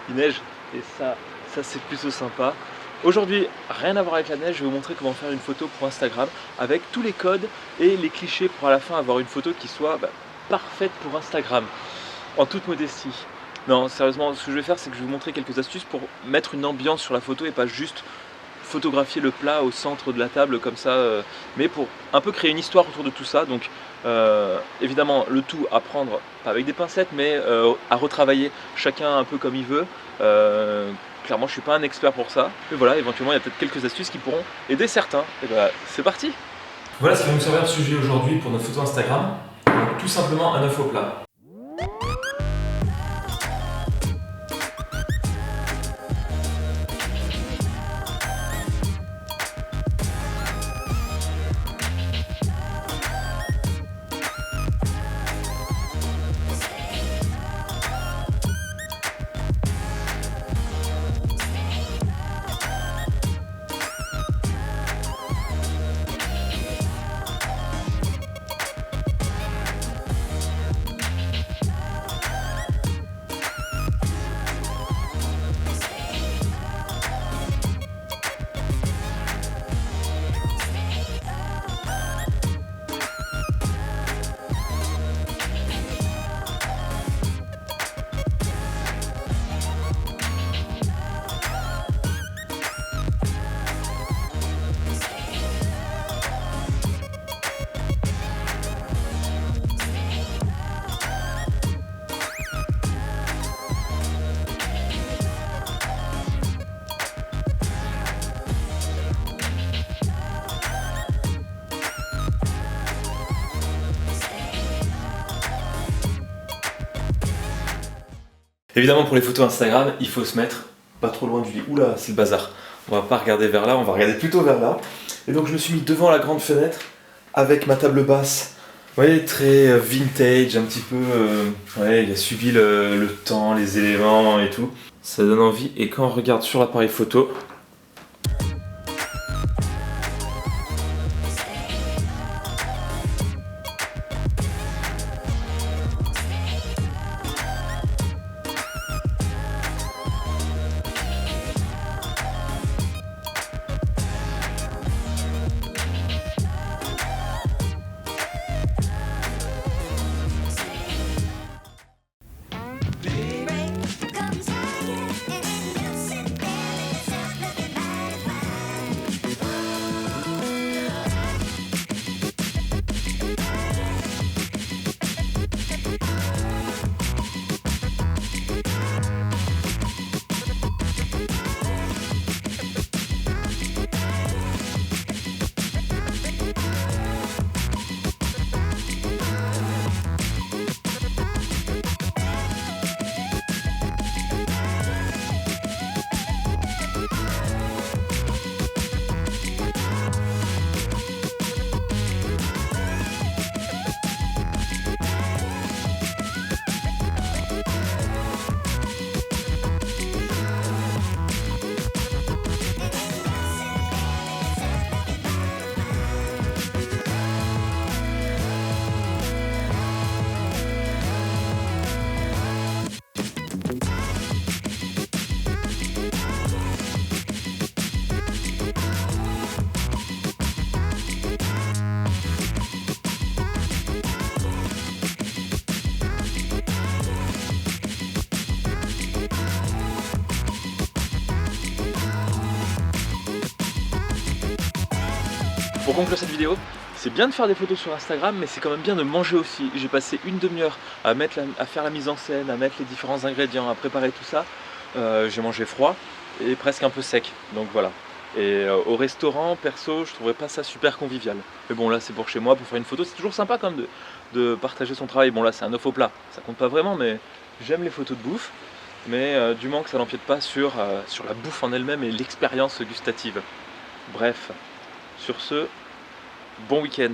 il neige et ça c'est plutôt sympa. Aujourd'hui, rien à voir avec la neige, je vais vous montrer comment faire une photo pour Instagram avec tous les codes et les clichés pour à la fin avoir une photo qui soit parfaite pour Instagram, en toute modestie. Non, sérieusement, ce que je vais faire, c'est que je vais vous montrer quelques astuces pour mettre une ambiance sur la photo et pas juste photographier le plat au centre de la table comme ça, mais pour un peu créer une histoire autour de tout ça. Donc évidemment le tout à prendre pas avec des pincettes mais à retravailler chacun un peu comme il veut. Clairement je suis pas un expert pour ça, mais voilà, éventuellement il y a peut-être quelques astuces qui pourront aider certains. Et c'est parti. Voilà ce qui va nous servir de sujet aujourd'hui pour notre photo Instagram. Donc, tout simplement un œuf au plat. Évidemment pour les photos Instagram, il faut se mettre pas trop loin du lit. Oula, c'est le bazar. On va pas regarder vers là, on va regarder plutôt vers là. Et donc je me suis mis devant la grande fenêtre avec ma table basse. Vous voyez, très vintage, un petit peu... ouais, il a subi le temps, les éléments et tout. Ça donne envie. Et quand on regarde sur l'appareil photo, pour conclure cette vidéo, c'est bien de faire des photos sur Instagram, mais c'est quand même bien de manger aussi. J'ai passé une demi-heure à faire la mise en scène, à mettre les différents ingrédients, à préparer tout ça. J'ai mangé froid et presque un peu sec, donc voilà. Et au restaurant, perso, je trouvais pas ça super convivial. Mais bon, là c'est pour chez moi, pour faire une photo, c'est toujours sympa quand même de partager son travail. Bon là c'est un œuf au plat, ça compte pas vraiment, mais j'aime les photos de bouffe. Mais du moment que ça n'empiète pas sur la bouffe en elle-même et l'expérience gustative. Bref, sur ce, bon week-end.